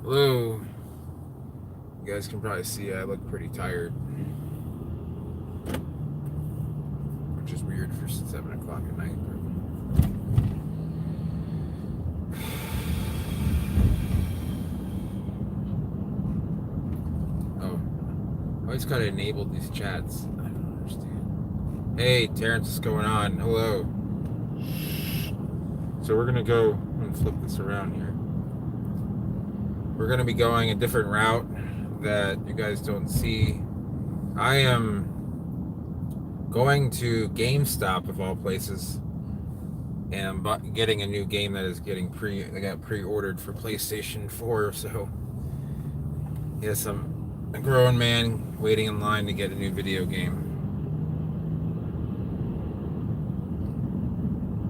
Hello. You guys can probably see I look pretty tired, which is weird for 7 o'clock at night. Oh, I always gotta enable these chats. I don't understand. Hey, Terrence, what's going on? Hello. So we're gonna go. I'm gonna flip this around here. We're gonna be going a different route that you guys don't see. I am going to GameStop of all places, and I'm getting a new game that is getting I got pre-ordered for PlayStation 4. So yes, I'm a grown man waiting in line to get a new video game.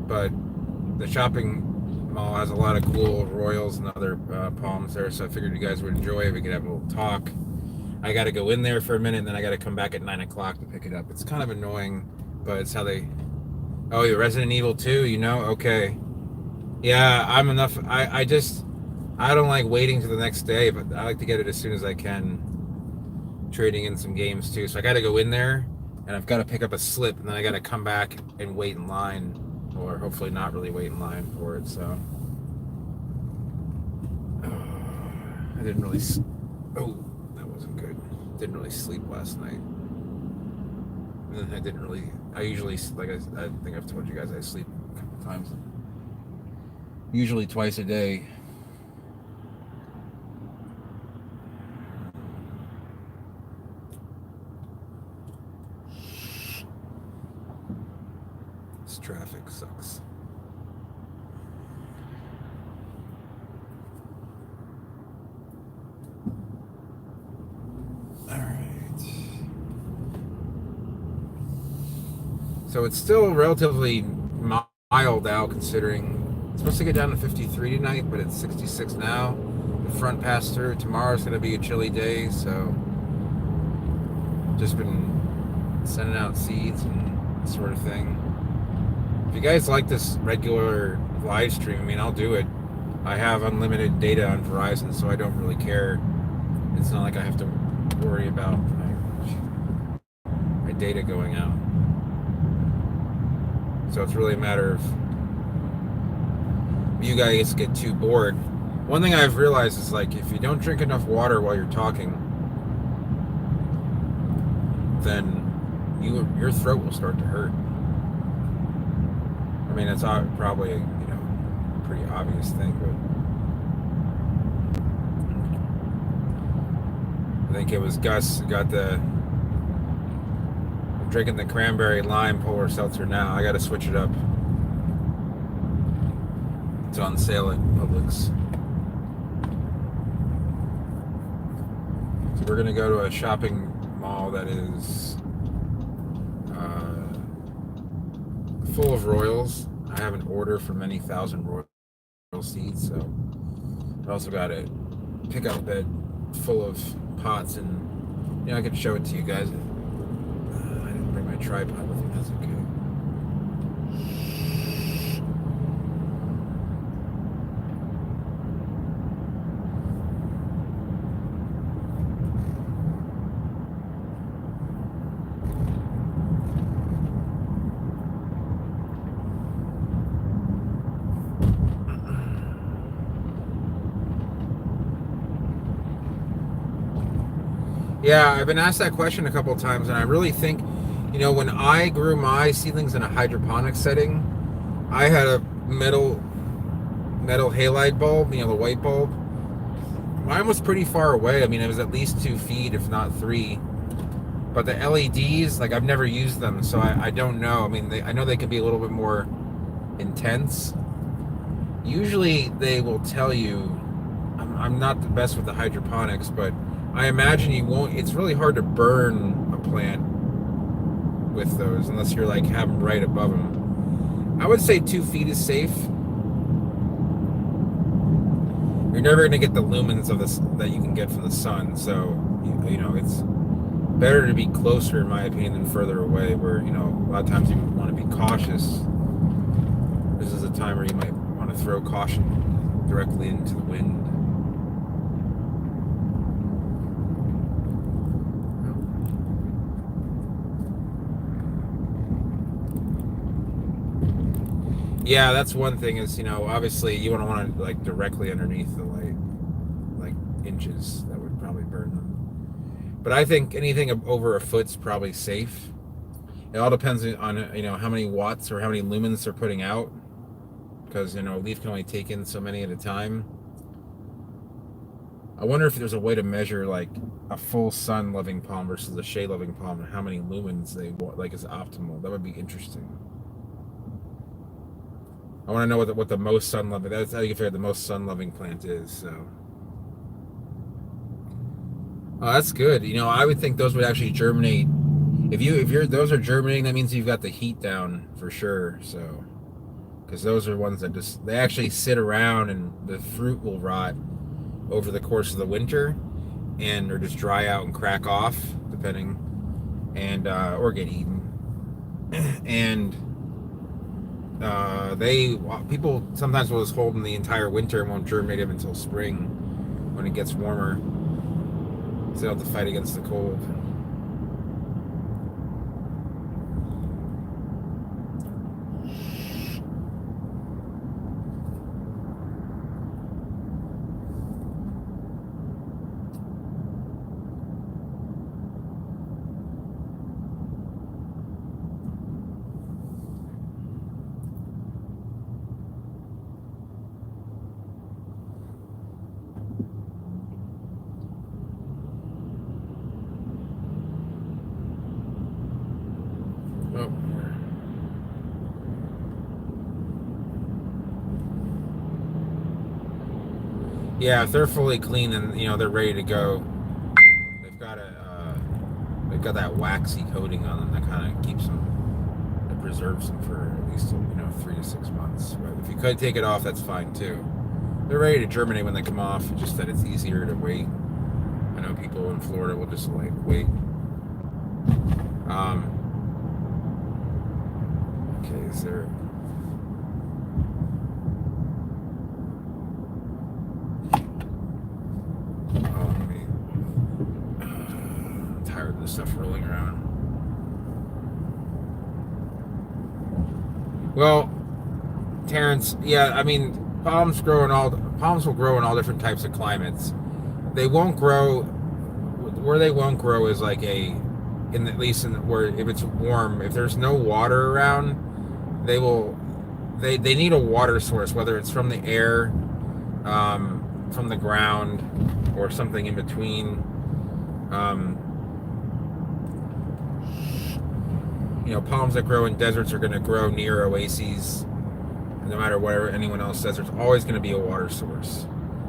But the shopping mall has a lot of cool Royals and other palms there, so I figured you guys would enjoy it. We could have a little talk. I got to go in there for a minute, and then I got to come back at 9 o'clock to pick it up. It's kind of annoying, but it's how they... Oh, you're Resident Evil 2, you know? Okay. Yeah, I'm enough... I don't like waiting to the next day, but I like to get it as soon as I can. Trading in some games, too. So I got to go in there, and I've got to pick up a slip, and then I got to come back and wait in line. Or hopefully not really wait in line for it, so... I didn't really... Oh, that wasn't good. Didn't really sleep last night. I didn't really... I usually, like I think I've told you guys, I sleep a couple times. Usually twice a day. This traffic sucks. So it's still relatively mild out, considering it's supposed to get down to 53 tonight, but it's 66 now. The front passed through. Tomorrow's going to be a chilly day, so just been sending out seeds and sort of thing. If you guys like this regular live stream, I mean, I'll do it. I have unlimited data on Verizon, so I don't really care. It's not like I have to worry about my data going out. So it's really a matter of you guys get too bored. One thing I've realized is, like, if you don't drink enough water while you're talking, then your throat will start to hurt. I mean, it's probably a pretty obvious thing, but I think it was Gus who got the... I'm drinking the cranberry lime polar seltzer now. I gotta switch it up. It's on sale at Publix. So we're gonna go to a shopping mall that is full of Royals. I have an order for many thousand Royal seeds, so I also got a pickup bed full of pots, and I can show it to you guys. I didn't bring my tripod with me. That's okay. Yeah, I've been asked that question a couple of times, and I really think, when I grew my seedlings in a hydroponic setting, I had a metal halide bulb, the white bulb. Mine was pretty far away. I mean, it was at least 2 feet, if not 3. But the LEDs, like, I've never used them, so I don't know. I mean, I know they can be a little bit more intense. Usually they will tell you, I'm not the best with the hydroponics, but I imagine you won't. It's really hard to burn a plant with those unless you're like have them right above them. I would say 2 feet is safe. You're never going to get the lumens of this that you can get from the sun, so it's better to be closer, in my opinion, than further away. Where a lot of times you want to be cautious. This is a time where you might want to throw caution directly into the wind. Yeah, that's one thing is, obviously you don't want to like directly underneath the light, like inches. That would probably burn them. But I think anything over a foot's probably safe. It all depends on, how many watts or how many lumens they're putting out, because, a leaf can only take in so many at a time. I wonder if there's a way to measure like a full sun loving palm versus a shade loving palm and how many lumens they want, like, is optimal. That would be interesting. I want to know what the most sun loving. That's how you figure the most sun loving plant is. So, oh, that's good. I would think those would actually germinate. If those are germinating, that means you've got the heat down for sure. So, because those are ones that they actually sit around and the fruit will rot over the course of the winter, and or just dry out and crack off, depending, and or get eaten. And people sometimes will just hold them the entire winter and won't germinate them until spring when it gets warmer, so they don't have to fight against the cold. Oh. Yeah, if they're fully clean and they're ready to go, they've got that waxy coating on them that kind of keeps them, that preserves them for at least 3 to 6 months. But if you could take it off, that's fine too. They're ready to germinate when they come off. Just that it's easier to wait. I know people in Florida will just like wait. Okay, is there? I'm tired of this stuff rolling around. Well, Terrence, yeah, I mean, palms will grow in all different types of climates. They won't grow where they won't grow is like where if it's warm, if there's no water around, they need a water source, whether it's from the air, from the ground, or something in between. Palms that grow in deserts are going to grow near oases. No matter what anyone else says, there's always going to be a water source.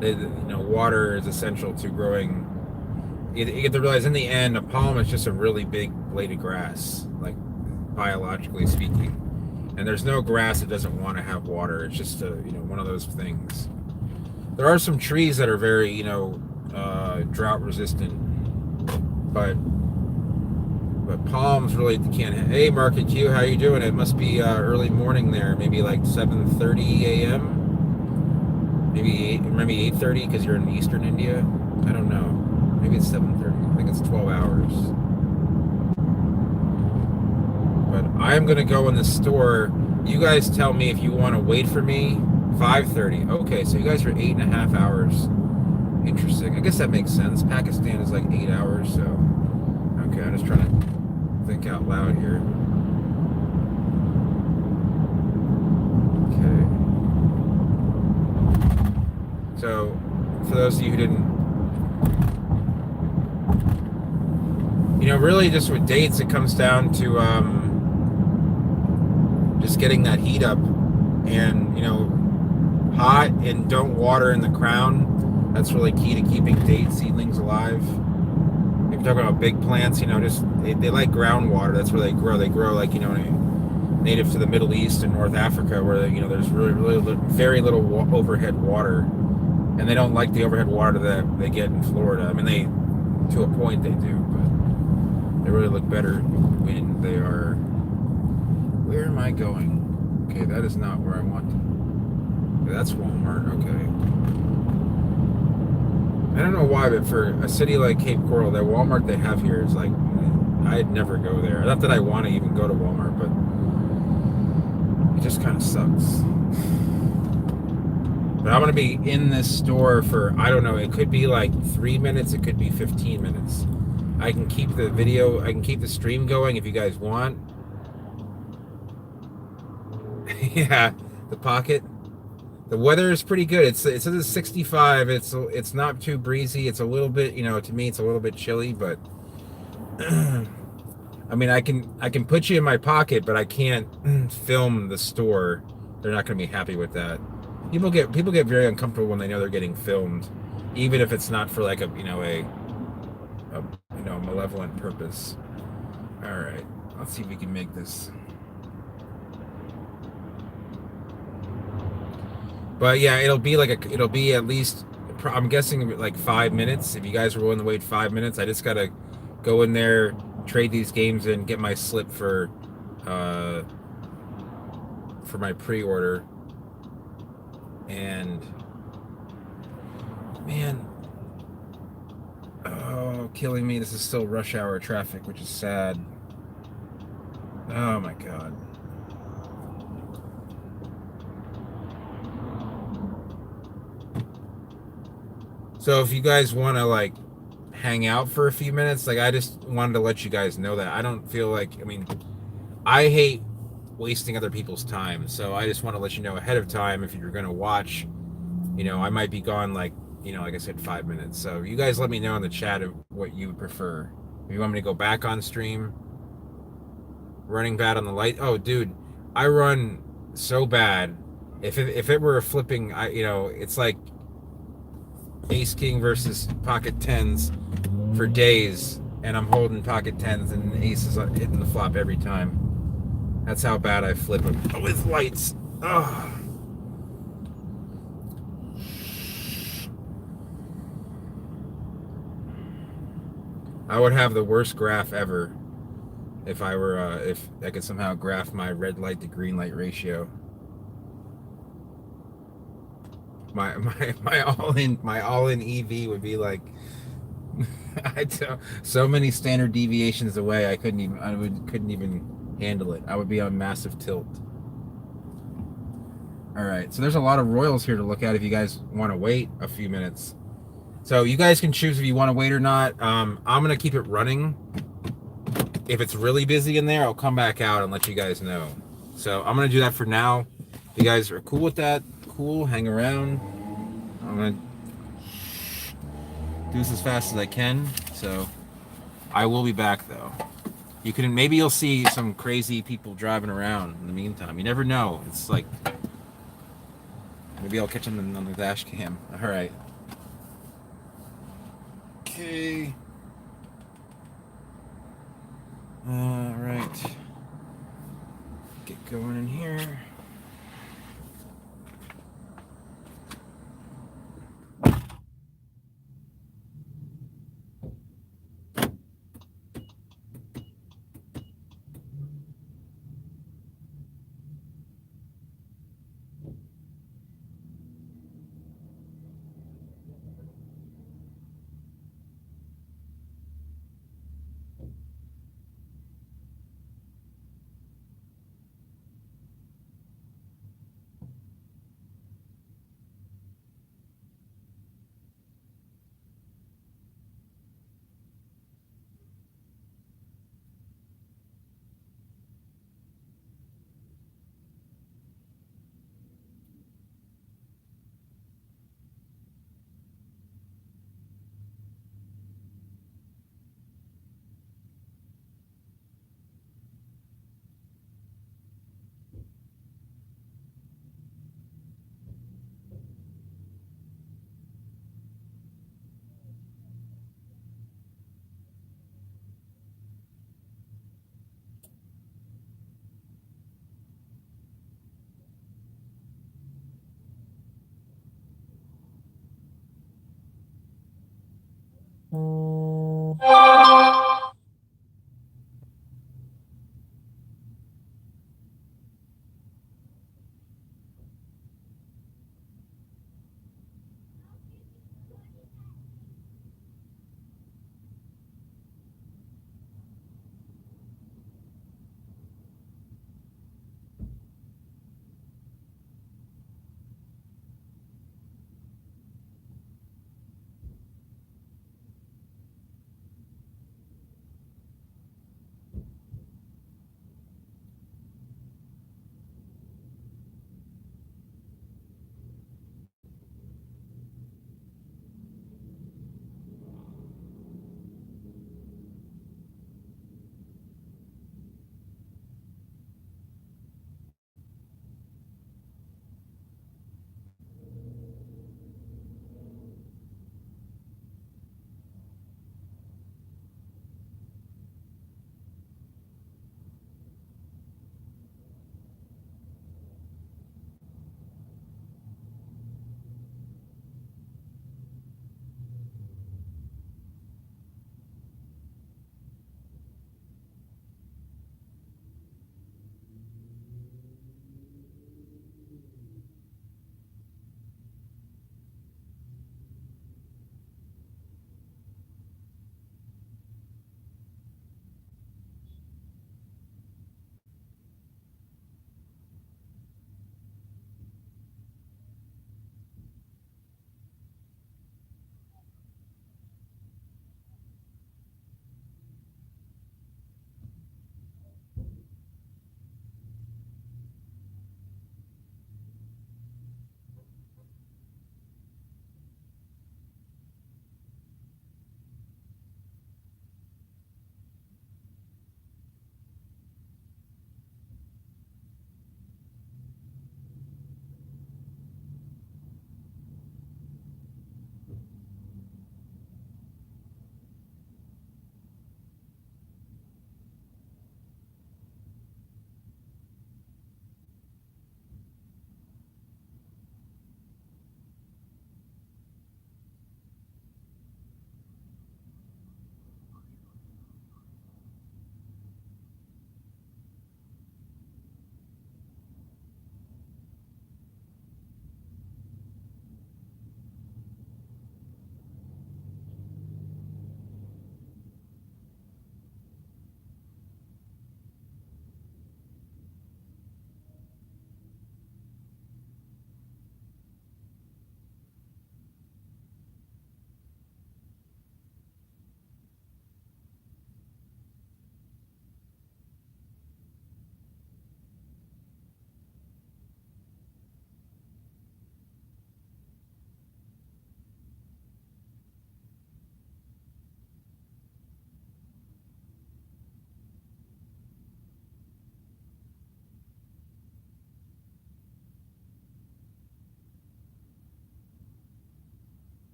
Water is essential to growing. You get to realize in the end, a palm is just a really big blade of grass, like biologically speaking. And there's no grass that doesn't want to have water. It's just one of those things. There are some trees that are very drought resistant, but palms really can't. Hey, Market Q, how you doing? It must be early morning there, maybe like 7:30 a.m. Maybe 8:30 because you're in Eastern India. I don't know. Maybe it's 7:30. I think it's 12 hours. But I'm gonna go in the store. You guys tell me if you want to wait for me. 5:30. Okay, so you guys are 8.5 hours. Interesting. I guess that makes sense. Pakistan is like 8 hours, so okay. I'm just trying to think out loud here. Okay. So, for those of you who didn't, really just with dates, it comes down to just getting that heat up, and hot, and don't water in the crown. That's really key to keeping date seedlings alive. If you're talking about big plants, they like groundwater. That's where they grow. They grow like native to the Middle East and North Africa, where there's really very little overhead water, and they don't like the overhead water that they get in Florida. I mean, to a point they do, but they really look better when they are. Where am I going? Okay, that is not where I want to. Okay, that's Walmart. Okay. I don't know why, but for a city like Cape Coral, that Walmart they have here is like, I'd never go there. Not that I want to even go to Walmart, but It just kind of sucks. But I'm gonna be in this store for, I don't know, it could be like 3 minutes, it could be 15 minutes. I can keep the video, I can keep the stream going if you guys want. Yeah, the pocket. The weather is pretty good. It says it's 65. It's not too breezy. It's a little bit, to me it's a little bit chilly, but I mean, I can put you in my pocket, but I can't film the store. They're not going to be happy with that. People get very uncomfortable when they know they're getting filmed, even if it's not for like a malevolent purpose. All right, let's see if we can make this. But yeah, it'll be at least, I'm guessing like 5 minutes. If you guys are willing to wait 5 minutes, I just gotta go in there, trade these games in, get my slip uh, for my pre-order. And man, oh, killing me. This is still rush hour traffic, which is sad. Oh my god. So if you guys want to like hang out for a few minutes, like I just wanted to let you guys know that I don't feel like, I mean, I hate wasting other people's time. So I just want to let you know ahead of time if you're going to watch, I might be gone like, like I said, 5 minutes. So you guys let me know in the chat of what you would prefer. If you want me to go back on stream, running bad on the light. Oh, dude, I run so bad. If it were flipping, it's like ace king versus pocket tens for days, and I'm holding pocket tens and aces hitting the flop every time. That's how bad I flip them with lights. Oh. I would have the worst graph ever if I could somehow graph my red light to green light ratio. My all in EV would be like so many standard deviations away. Couldn't even handle it. I would be on massive tilt. All right, so there's a lot of royals here to look at if you guys want to wait a few minutes. So you guys can choose if you want to wait or not. I'm gonna keep it running. If it's really busy in there, I'll come back out and let you guys know. So I'm gonna do that for now. If you guys are cool with that, cool, hang around. I'm gonna do this as fast as I can. So I will be back though. Maybe you'll see some crazy people driving around in the meantime. You never know. It's like maybe I'll catch them on the dash cam. All right. Okay. All right. Get going in here.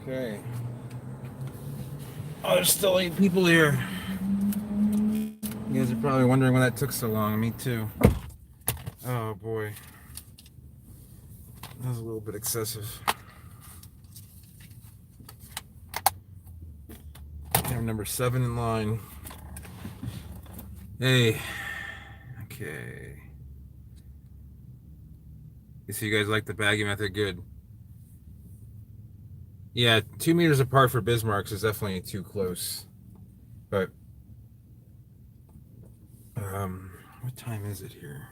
Okay. Oh, there's still 8 people here. You guys are probably wondering why that took so long. Me too. Oh boy. That was a little bit excessive. I'm number 7 in line. Hey. Okay. So you guys like the baggy method? Good. Yeah, 2 meters apart for Bismarcks is definitely too close. But what time is it here?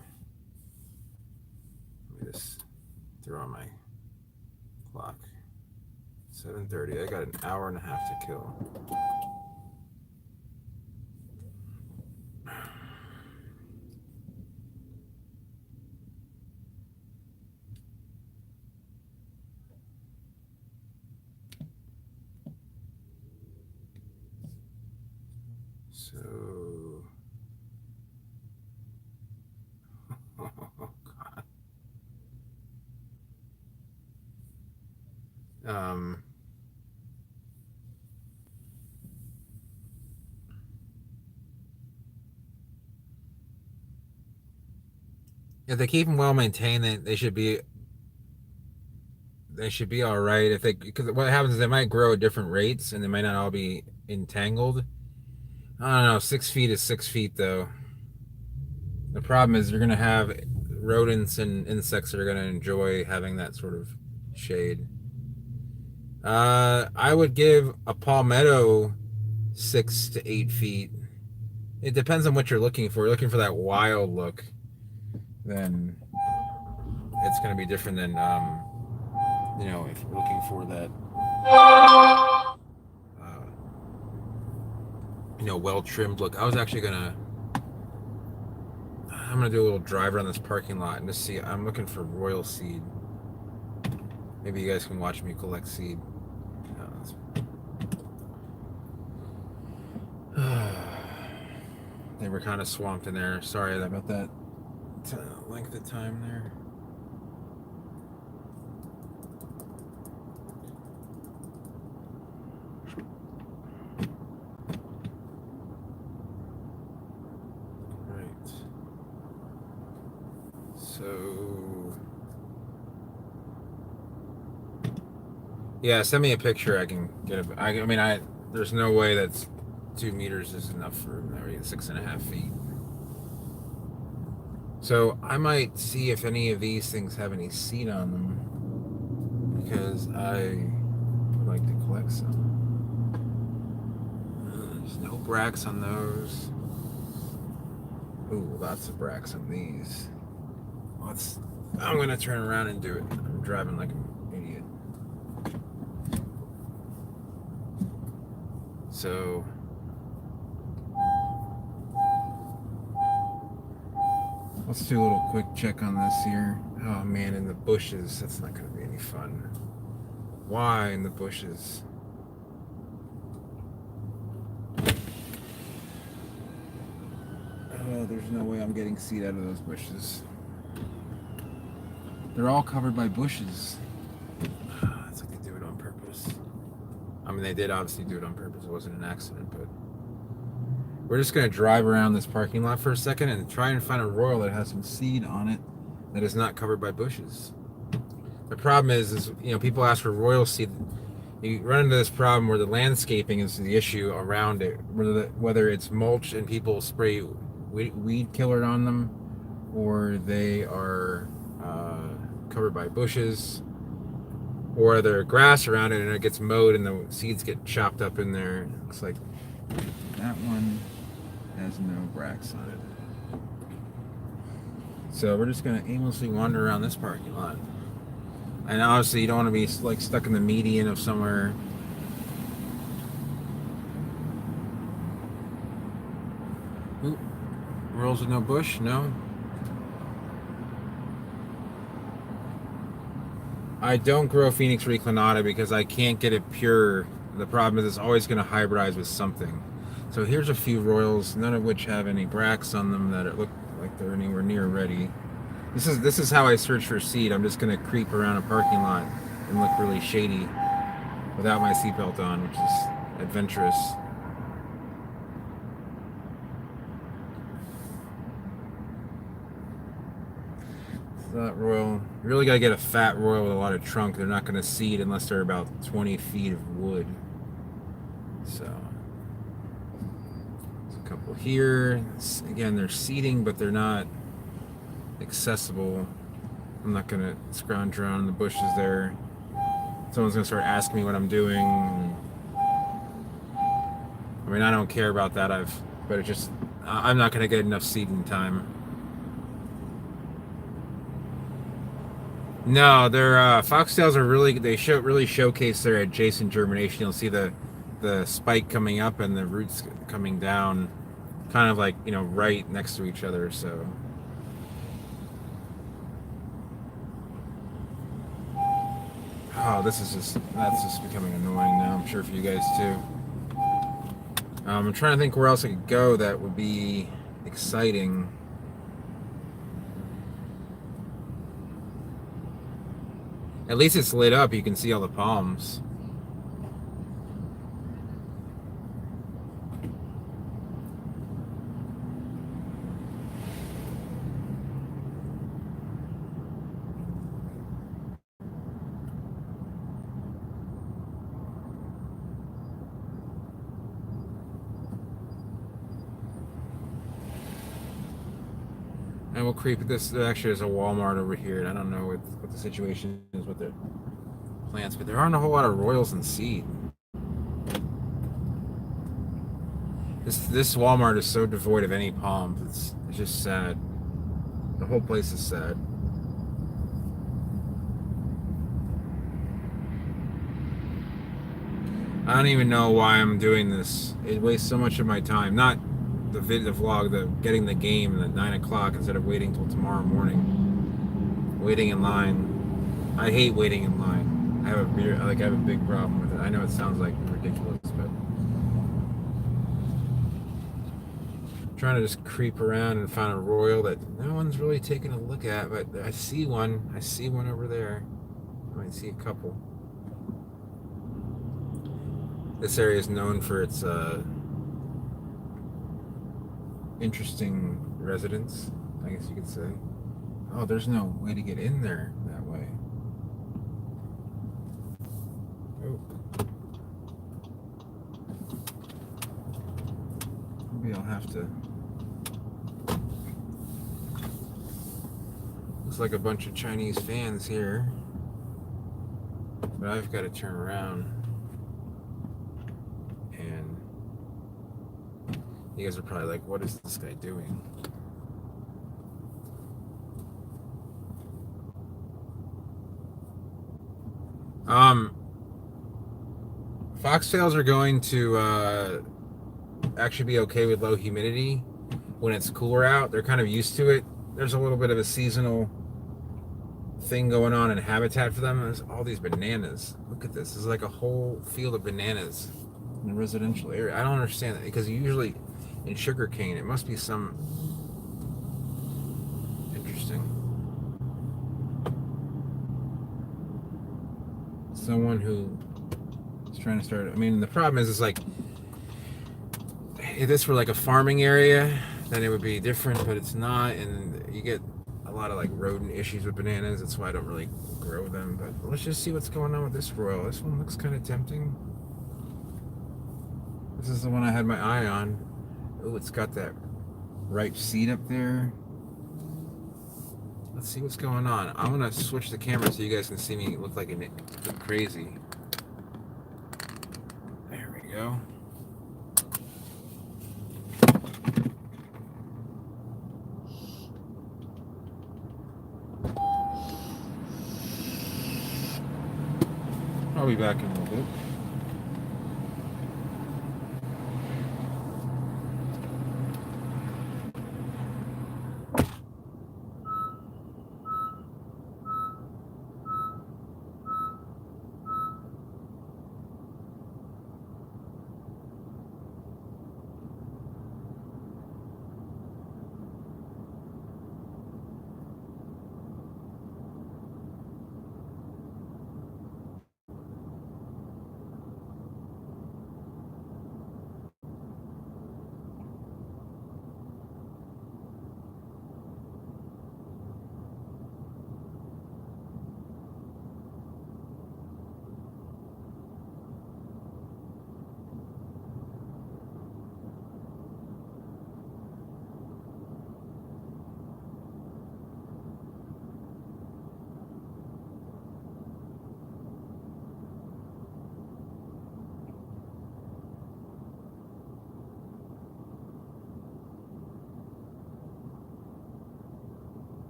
Let me just throw on my clock. 7:30. I got an hour and a half to kill. So, oh God. If they keep them well maintained, they should be all right. If they, because what happens is they might grow at different rates and they might not all be entangled. I don't know. 6 feet is 6 feet though. The problem is you're gonna have rodents and insects that are gonna enjoy having that sort of shade. I would give a palmetto 6 to 8 feet. It depends on what you're looking for. You're looking for that wild look, then it's going to be different than if you're looking for that well trimmed look. I'm gonna do a little drive around this parking lot and just see. I'm looking for royal seed. Maybe you guys can watch me collect seed. They were kind of swamped in there. Sorry about that length of time there. Right. So, yeah, send me a picture. I can get it. I mean, there's no way that's 2 meters is enough for 6.5 feet. So I might see if any of these things have any seed on them, because I would like to collect some. There's no bracts on those. Ooh, lots of bracts on these. I'm gonna turn around and do it. I'm driving like an idiot. So let's do a little quick check on this here. Oh man, in the bushes, that's not gonna be any fun. Why in the bushes? Oh, there's no way I'm getting seed out of those bushes. They're all covered by bushes. It's like they do it on purpose. I mean, they did obviously do it on purpose. It wasn't an accident, but we're just going to drive around this parking lot for a second and try and find a royal that has some seed on it that is not covered by bushes. The problem is people ask for royal seed. You run into this problem where the landscaping is the issue around it, whether it's mulch and people spray weed killer on them, or they are covered by bushes, or there's grass around it and it gets mowed and the seeds get chopped up in there. It looks like that one has no bracts on it. So we're just going to aimlessly wander around this parking lot. And obviously you don't want to be like stuck in the median of somewhere. Ooh, rolls with no bush? No. I don't grow Phoenix reclinata because I can't get it pure. The problem is it's always going to hybridize with something. So here's a few royals, none of which have any bracts on them that look like they're anywhere near ready. This is how I search for seed. I'm just going to creep around a parking lot and look really shady. without my seatbelt on, which is adventurous. That Royal, you really gotta get a fat Royal with a lot of trunk. They're not gonna seat unless they're about 20 feet of wood. So, there's a couple here. Again, they're seating, but they're not accessible. I'm not gonna scrounge around in the bushes there. Someone's gonna start asking me what I'm doing. I mean, I don't care about that. But it just, I'm not gonna get enough seating time. No, their foxtails are really showcase their adjacent germination. You'll see the spike coming up and the roots coming down, kind of like right next to each other. So. Oh, that's just becoming annoying now. I'm sure for you guys too. I'm trying to think where else I could go that would be exciting. At least it's lit up. You can see all the palms. And we'll creep. This actually is a Walmart over here, and I don't know what the situation is with the plants, but there aren't a whole lot of Royals in seed. This Walmart is so devoid of any palms. It's just sad. The whole place is sad. I don't even know why I'm doing this. It wastes so much of my time. Not the vlog, the getting the game at 9 o'clock instead of waiting till tomorrow morning. Waiting in line. I hate waiting in line. I have a big problem with it. I know it sounds like ridiculous, but I'm trying to just creep around and find a Royal that no one's really taking a look at, but I see one. I see one over there. I might see a couple. This area is known for its interesting residents, I guess you could say. Oh, there's no way to get in there that way. Oh. Maybe I'll have to. Looks like a bunch of Chinese fans here. But I've got to turn around. And you guys are probably like, what is this guy doing? Foxtails are going to actually be okay with low humidity when it's cooler out. They're kind of used to it. There's a little bit of a seasonal thing going on in habitat for them. There's all these bananas. Look at this. This is like a whole field of bananas in a residential area. I don't understand that because usually in sugarcane it must be some interesting. Someone who is trying to start. I mean, the problem is like if this were like a farming area, then it would be different, but it's not, and you get a lot of like rodent issues with bananas. That's why I don't really grow them. But let's just see what's going on with this Royal. This one looks kind of tempting. This is the one I had my eye on. Oh, it's got that ripe seed up there. Let's see what's going on. I'm gonna switch the camera so you guys can see me look like crazy. There we go. I'll be back in a little bit.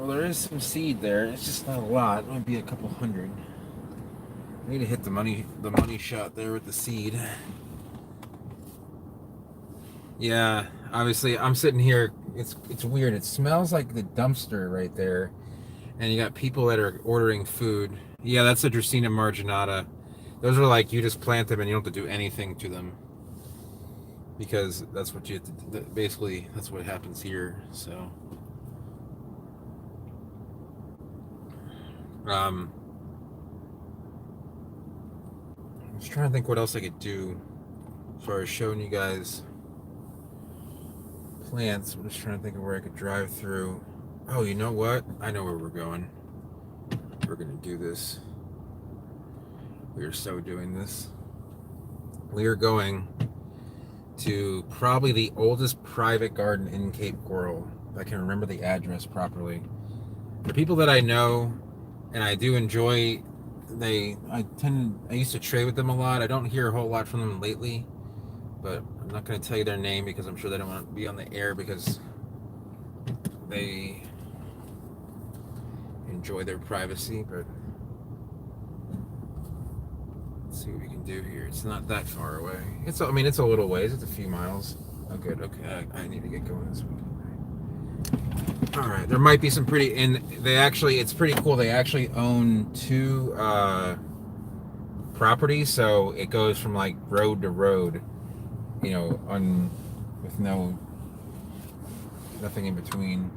Well, there is some seed there. It's just not a lot. It might be a couple hundred. I need to hit the money shot there with the seed. Yeah, obviously I'm sitting here. It's weird. It smells like the dumpster right there, and you got people that are ordering food. Yeah, that's a Dracaena marginata. Those are like you just plant them and you don't have to do anything to them because that's what you have to do. Basically, that's what happens here. So, um, I was trying to think what else I could do as far as showing you guys plants. I'm just trying to think of where I could drive through. Oh, you know what? I know where we're going. We're gonna do this. We are so doing this. We are going to probably the oldest private garden in Cape Coral. If I can remember the address properly. For people that I know and I do enjoy, I used to trade with them a lot. I don't hear a whole lot from them lately, but I'm not going to tell you their name because I'm sure they don't want to be on the air because they enjoy their privacy. But let's see what we can do here. It's not that far away. It's a little ways. It's a few miles. Oh, good. Okay, I need to get going this week. All right, there might be some pretty, and it's pretty cool. They actually own two properties, so it goes from like road to road, with nothing in between.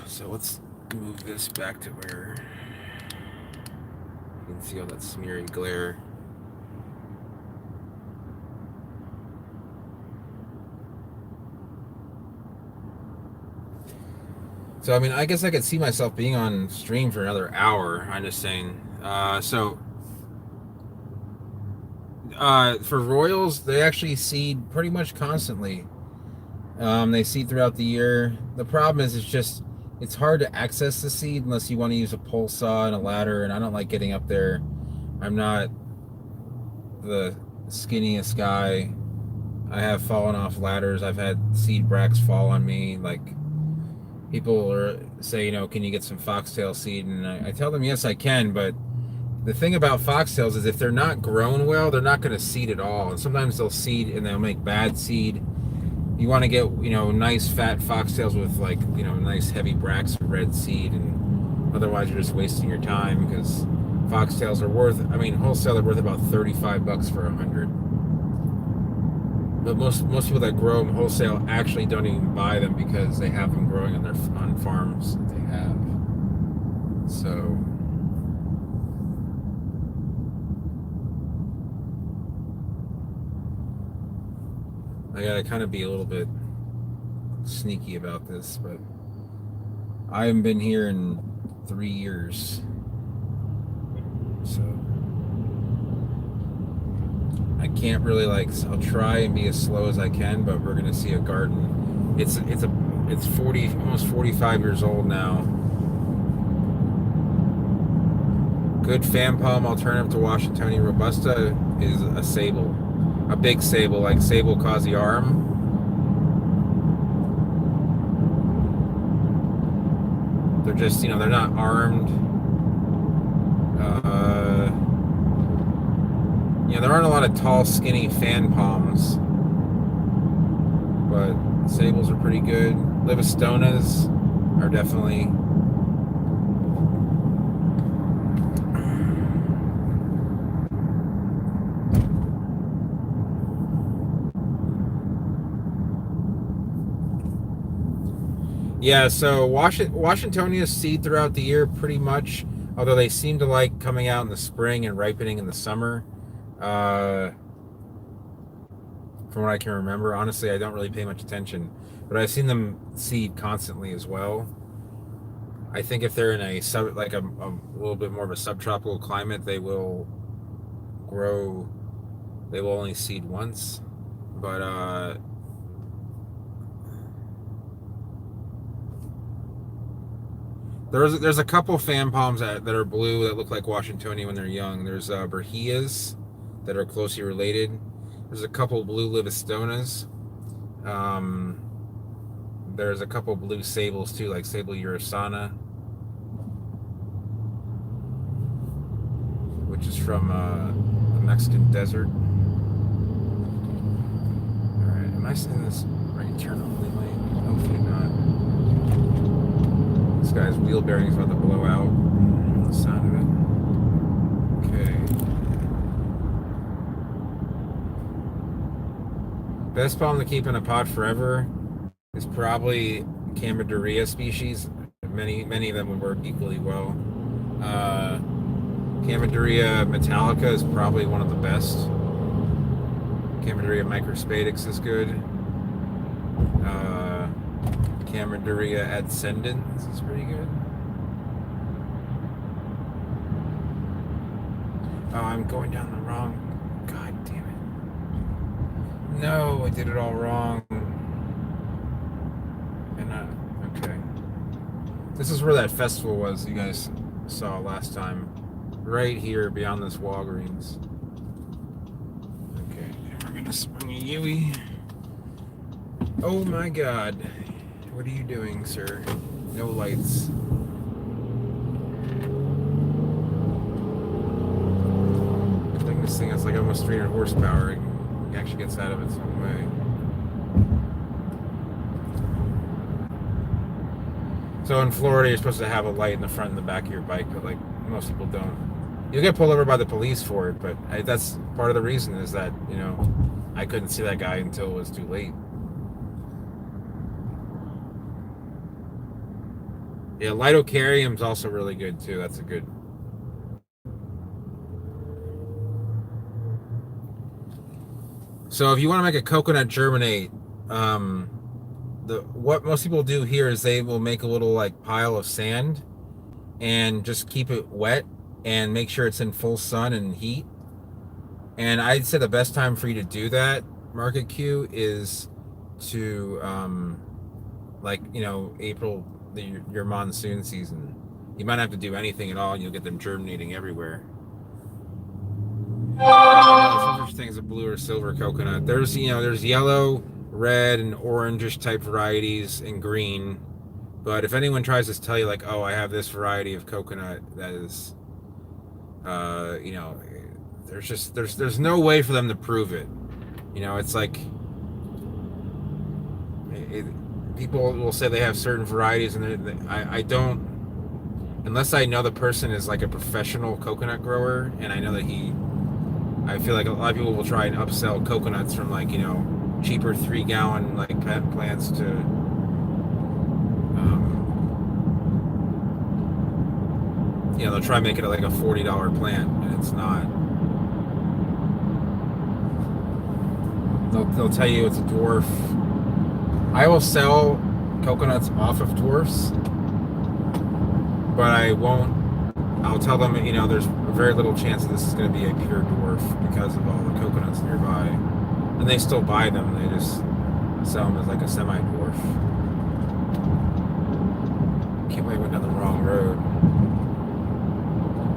So let's move this back to where you can see all that smeary glare. So, I guess I could see myself being on stream for another hour. I'm just saying. For Royals, they actually seed pretty much constantly. They seed throughout the year. The problem is it's hard to access the seed unless you want to use a pole saw and a ladder, and I don't like getting up there. I'm not the skinniest guy. I have fallen off ladders. I've had seed bracts fall on me. Like, people say, can you get some foxtail seed? And I tell them, yes, I can. But the thing about foxtails is if they're not grown well, they're not going to seed at all. And sometimes they'll seed and they'll make bad seed. You want to get, nice fat foxtails with nice heavy bracts of red seed. And otherwise you're just wasting your time because foxtails are wholesale they're worth about $35 for 100. But most people that grow them wholesale actually don't even buy them because they have them growing on farms that they have. So I gotta kind of be a little bit sneaky about this, but I haven't been here in 3 years, so I can't really I'll try and be as slow as I can, but we're gonna see a garden. It's 40, almost 45 years old now. Good fan palm alternative to Washingtonia robusta is a sable, a big sable like Sable causiorum. They're just they're not armed. There aren't a lot of tall, skinny fan palms, but sables are pretty good. Livistonas are definitely. Yeah, so Washingtonias seed throughout the year pretty much, although they seem to like coming out in the spring and ripening in the summer. From what I can remember, honestly, I don't really pay much attention, but I've seen them seed constantly as well. I think if they're in a little bit more of a subtropical climate, they will grow. They will only seed once, but there's a couple fan palms that are blue that look like Washingtonia when they're young. There's Berhias that are closely related. There's a couple blue Livistonas. there's a couple blue sables too, like Sable Urasana, which is from the Mexican desert. All right, am I seeing this right turn only lane? Hopefully not. This guy's wheel bearing's about to blow out. The sound of it. Okay. Best palm to keep in a pot forever is probably Chamaedorea species. Many of them would work equally well. Chamaedorea metallica is probably one of the best. Chamaedorea microspadix is good. Chamaedorea ascendens is pretty good. Oh, I'm going down the wrong. God damn it. No, I did it all wrong. And okay. This is where that festival was you guys saw last time. Right here beyond this Walgreens. Okay, we're gonna swing a Yui. Oh my god. What are you doing, sir? No lights. I think this thing has like almost 300 horsepower. It actually gets out of its own way. So in Florida, you're supposed to have a light in the front and the back of your bike, but like most people don't. You'll get pulled over by the police for it, but that's part of the reason is that, you know, I couldn't see that guy until it was too late. Yeah, Lidocarium's also really good too. That's a good. So if you want to make a coconut germinate, what most people do here is they will make a little like pile of sand and just keep it wet and make sure it's in full sun and heat. And I'd say the best time for you to do that, Market Q, is to like, you know, April, your monsoon season. You might not have to do anything at all, and you'll get them germinating everywhere. There's such things as a blue or silver coconut. There's yellow, red, and orangish type varieties, and green. But if anyone tries to tell you like, oh, I have this variety of coconut, that is, you know, there's no way for them to prove it. You know, it's like people will say they have certain varieties, and I don't, unless I know the person is like a professional coconut grower, and I know that I feel like a lot of people will try and upsell coconuts from like, you know, cheaper 3-gallon like pet plants to you know, they'll try and make it like a $40 plant, and it's not. They'll tell you it's a dwarf. I will sell coconuts off of dwarfs, but I won't. I'll tell them, you know, there's very little chance that this is going to be a pure dwarf because of all the coconuts nearby. And they still buy them. They just sell them as like a semi-dwarf. Can't believe I went down the wrong road.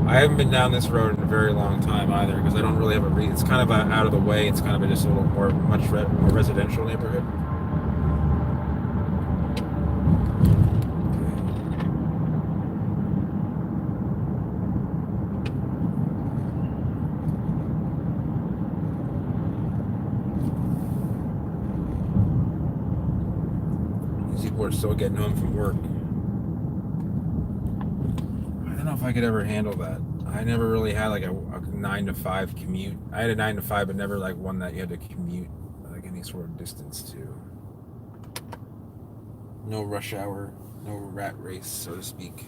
I haven't been down this road in a very long time either, because I don't really have a it's kind of out of the way. It's kind of just a little more residential neighborhood. People are still getting home from work. I don't know if I could ever handle that. I never really had like a 9 to 5 commute. I had a 9 to 5, but never like one that you had to commute like any sort of distance to. No rush hour, no rat race, so to speak.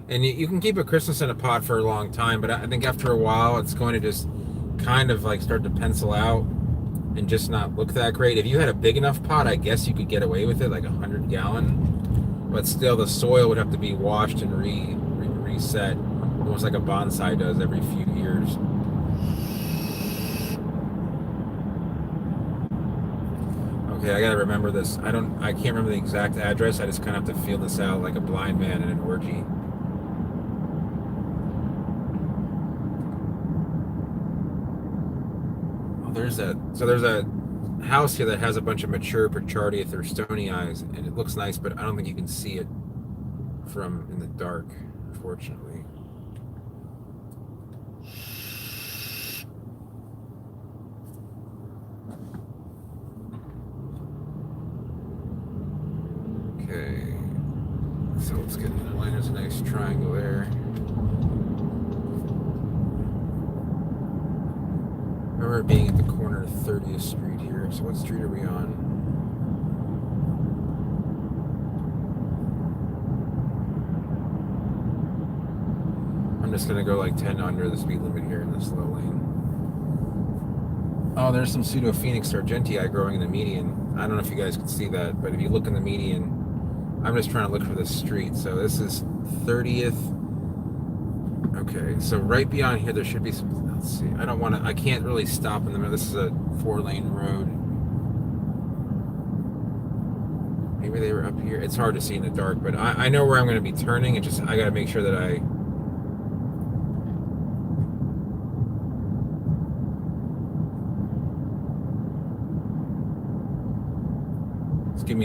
And you can keep a Christmas in a pot for a long time, but I think after a while it's going to just kind of like start to pencil out and just not look that great. If you had a big enough pot, I guess you could get away with it, like 100-gallon. But still, the soil would have to be washed and reset, almost like a bonsai does every few years. Okay, I gotta remember this. I can't remember the exact address. I just kind of have to feel this out like a blind man in an orgy. There's a house here that has a bunch of mature Pichardia thurstonii, and it looks nice, but I don't think you can see it from in the dark, unfortunately. Okay, so let's get in the line. There's a nice triangle there. I remember being at the corner of 30th Street here. So what street are we on? I'm just gonna go like 10 under the speed limit here in the slow lane. Oh, there's some Pseudophoenix sargentii growing in the median. I don't know if you guys can see that, but if you look in the median, I'm just trying to look for this street. So this is 30th. Okay, so right beyond here, there should be some. Let's see. I can't really stop in the middle. This is a 4-lane road. Maybe they were up here. It's hard to see in the dark, but I know where I'm going to be turning. I got to make sure that I.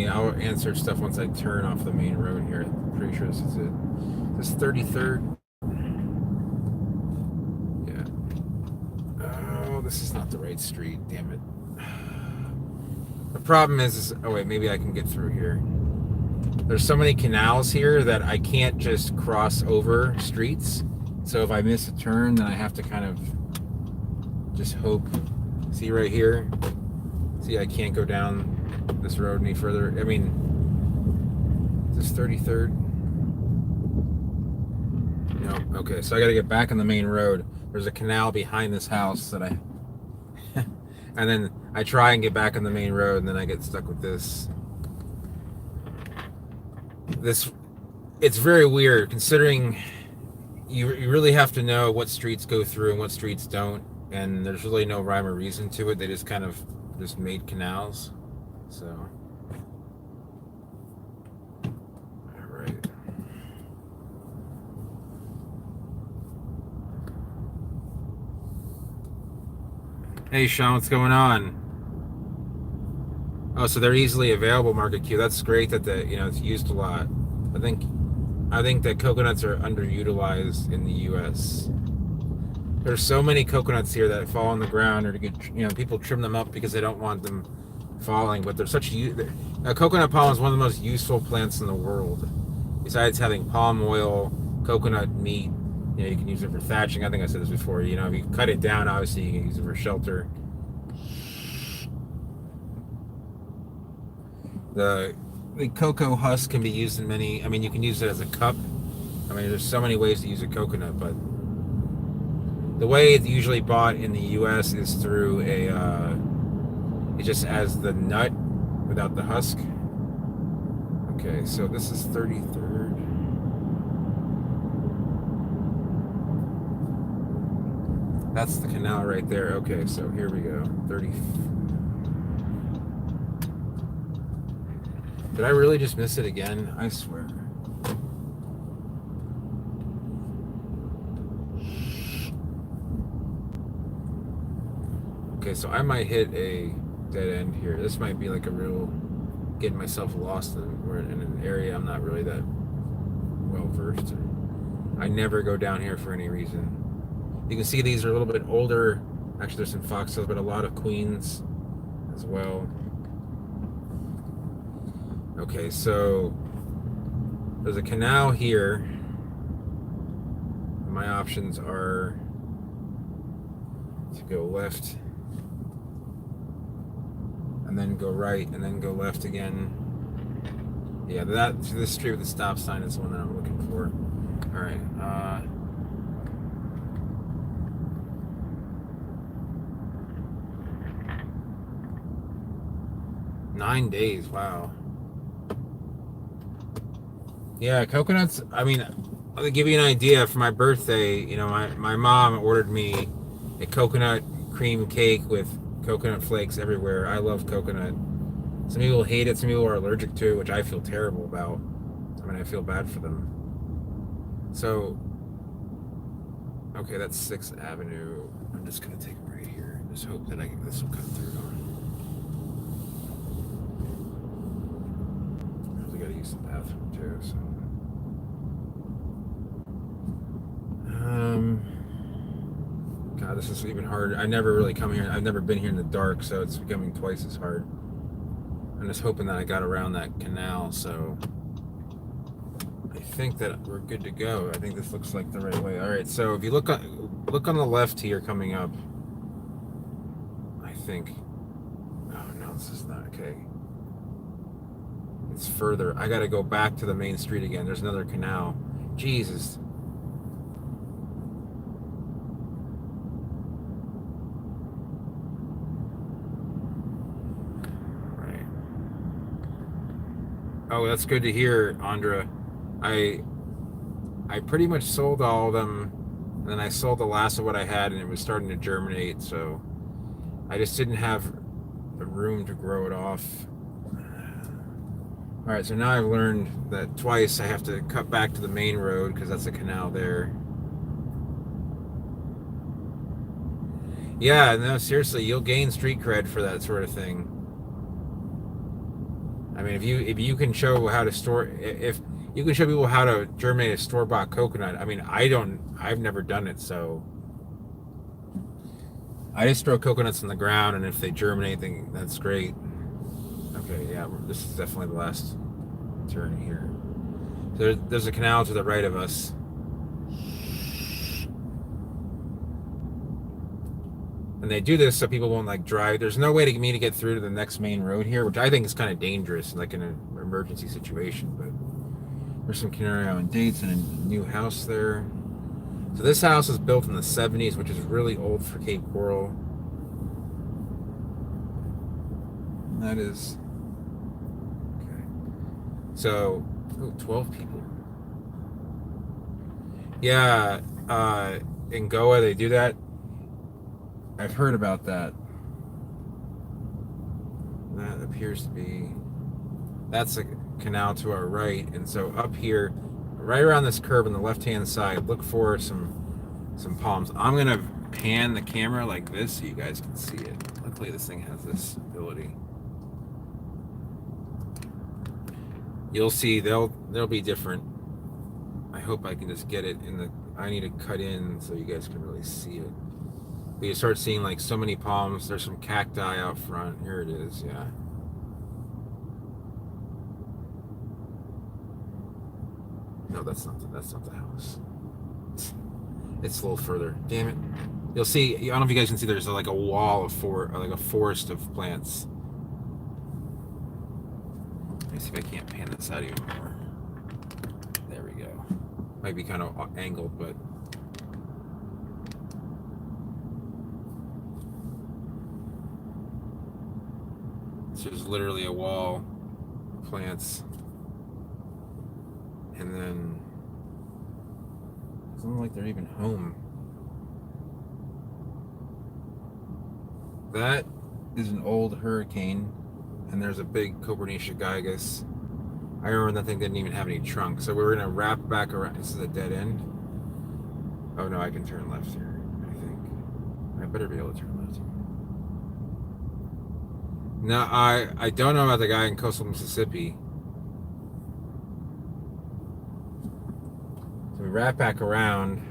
I'll answer stuff once I turn off the main road here. I'm pretty sure this is it. This is 33rd. Yeah. Oh, this is not the right street. Damn it. The problem is oh wait, maybe I can get through here. There's so many canals here that I can't just cross over streets. So if I miss a turn, then I have to kind of just hope. See right here? See, I can't go down this road any further. I mean, this 33rd. No, okay, so I got to get back on the main road. There's a canal behind this house that and then I try and get back on the main road, and then I get stuck with this. It's very weird considering you really have to know what streets go through and what streets don't, and there's really no rhyme or reason to it. They just kind of just made canals. So, all right. Hey, Sean, what's going on? Oh, so they're easily available, Market Q. That's great that it's used a lot. I think that coconuts are underutilized in the U.S. There's so many coconuts here that fall on the ground, or to get people trim them up because they don't want them falling, but they're coconut palm is one of the most useful plants in the world. Besides having palm oil, coconut meat, you can use it for thatching. I think I said this before. If you cut it down, obviously you can use it for shelter. The cocoa husk can be used in many. I mean, you can use it as a cup. I mean, there's so many ways to use a coconut, but the way it's usually bought in the U.S. is through it just as the nut without the husk. Okay, so this is 33rd. That's the canal right there. Okay, so here we go. 30. Did I really just miss it again? I swear. Okay, so I might hit a dead end here. This might be like a real getting myself lost in. We're in an area I'm not really that well versed in. I never go down here for any reason. You can see these are a little bit older. Actually, there's some foxtails, but a lot of queens as well. Okay, so there's a canal here. My options are to go left and then go right and then go left again. Yeah, this street with the stop sign is the one that I'm looking for. All right. 9 days. Wow. Yeah, coconuts. I mean, I'll give you an idea. For my birthday, my mom ordered me a coconut cream cake with coconut flakes everywhere. I love coconut. Some people hate it. Some people are allergic to it, which I feel terrible about. I mean, I feel bad for them. So, okay, that's 6th Avenue. I'm just gonna take it right here. Just hope that this will cut through. decent bathroom too. So, God, this is even harder. I never really come here. I've never been here in the dark, so it's becoming twice as hard. I'm just hoping that I got around that canal, so I think that we're good to go. I think this looks like the right way. All right, so if you look on the left here coming up, I think. Oh no, this is not okay. It's further. I got to go back to the main street again. There's another canal. Jesus. Right. Oh, that's good to hear, Andra. I pretty much sold all of them, and then I sold the last of what I had, and it was starting to germinate, so I just didn't have the room to grow it off. All right, so now I've learned that twice I have to cut back to the main road because that's a canal there. Yeah, no, seriously, you'll gain street cred for that sort of thing. I mean, if you can show how to store, if you can show people how to germinate a store-bought coconut. I mean, I've never done it, so I just throw coconuts in the ground, and if they germinate, then that's great. Okay, yeah, this is definitely the last turn here. So there's a canal to the right of us. And they do this so people won't like drive. There's no way to me to get through to the next main road here, which I think is kind of dangerous, like in an emergency situation. But there's some Canary Island dates and a new house there. So this house was built in the 70s, which is really old for Cape Coral. And that is okay. So, 12 people. Yeah, in Goa they do that. I've heard about that. That appears to be, that's a canal to our right, and so up here, right around this curve on the left-hand side, look for some palms. I'm gonna pan the camera like this so you guys can see it. Luckily, this thing has this ability. You'll see they'll be different. I hope I can just get it in the. I need to cut in so you guys can really see it. But you start seeing like so many palms. There's some cacti out front. Here it is. Yeah. No, that's not the house. It's a little further. Damn it. You'll see. I don't know if you guys can see. There's like a wall of like a forest of plants. Let me see if I can't pan this out even more. There we go. Might be kind of angled, but. So there's literally a wall of plants. And then it doesn't look like they're even home. That is an old hurricane, and there's a big Copernicia gigas. I remember that thing didn't even have any trunk, so we're gonna wrap back around. This is a dead end. Oh no, I can turn left here, I think. I better be able to turn left here. No, I don't know about the guy in coastal Mississippi. So we wrap back around.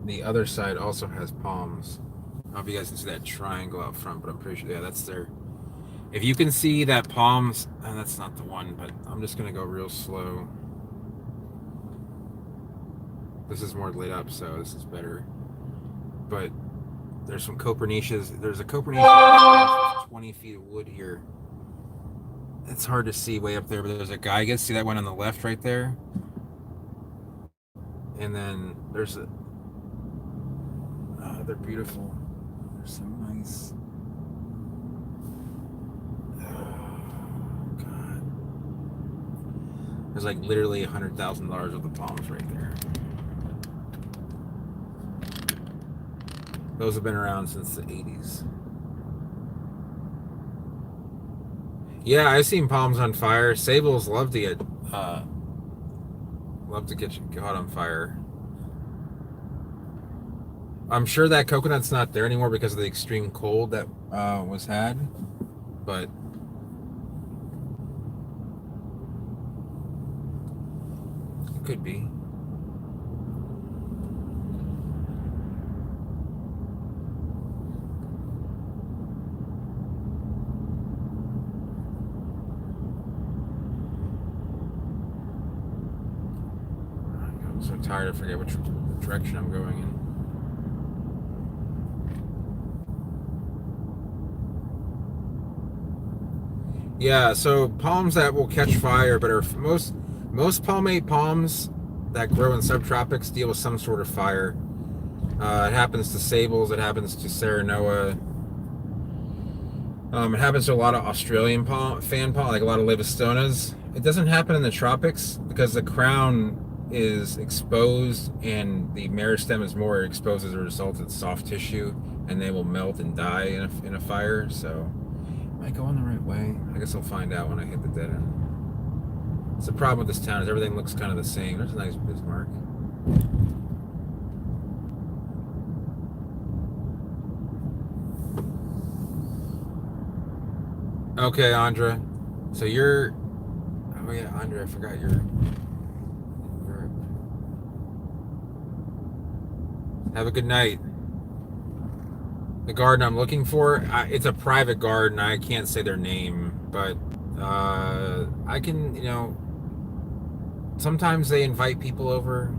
The other side also has palms. I don't know if you guys can see that triangle out front, but I'm pretty sure, yeah, that's there. If you can see that palms, that's not the one, but I'm just gonna go real slow. This is more lit up, so this is better. But there's some Copernicias. There's a Copernicia 20 feet of wood here. It's hard to see way up there, but there's a gigas. See that one on the left right there? And then there's a... they're beautiful. They're so nice. Oh, God. There's like literally $100,000 worth of palms right there. Those have been around since the 80s. Yeah, I've seen palms on fire. Sables love to get caught on fire. I'm sure that coconut's not there anymore because of the extreme cold that was had, but it could be. I'm so tired, I forget which direction I'm going in. Yeah, so palms that will catch fire, but are most palmate palms that grow in subtropics deal with some sort of fire. It happens to sables. It happens to Serenoa. It happens to a lot of Australian fan palm, like a lot of Livistonas. It doesn't happen in the tropics because the crown is exposed and the meristem is more exposed as a result. It's soft tissue, and they will melt and die in a fire. So, am I going the right way? I guess I'll find out when I hit the dead end. It's the problem with this town is everything looks kind of the same. There's a nice Bismarck. Okay, Andra. So you're. Oh yeah, Andra. I forgot you're. Have a good night. The garden I'm looking for, it's a private garden. I can't say their name, but I can. Sometimes they invite people over.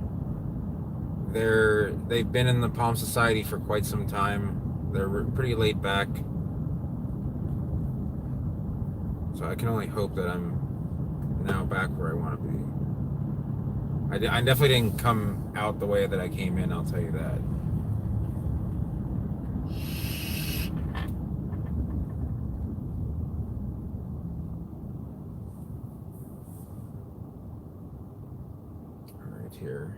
They've been in the Palm Society for quite some time. They're pretty laid back. So I can only hope that I'm now back where I want to be. I definitely didn't come out the way that I came in, I'll tell you that. All right, here.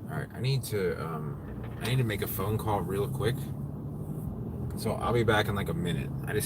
All right, I need to make a phone call real quick. So I'll be back in like a minute. I just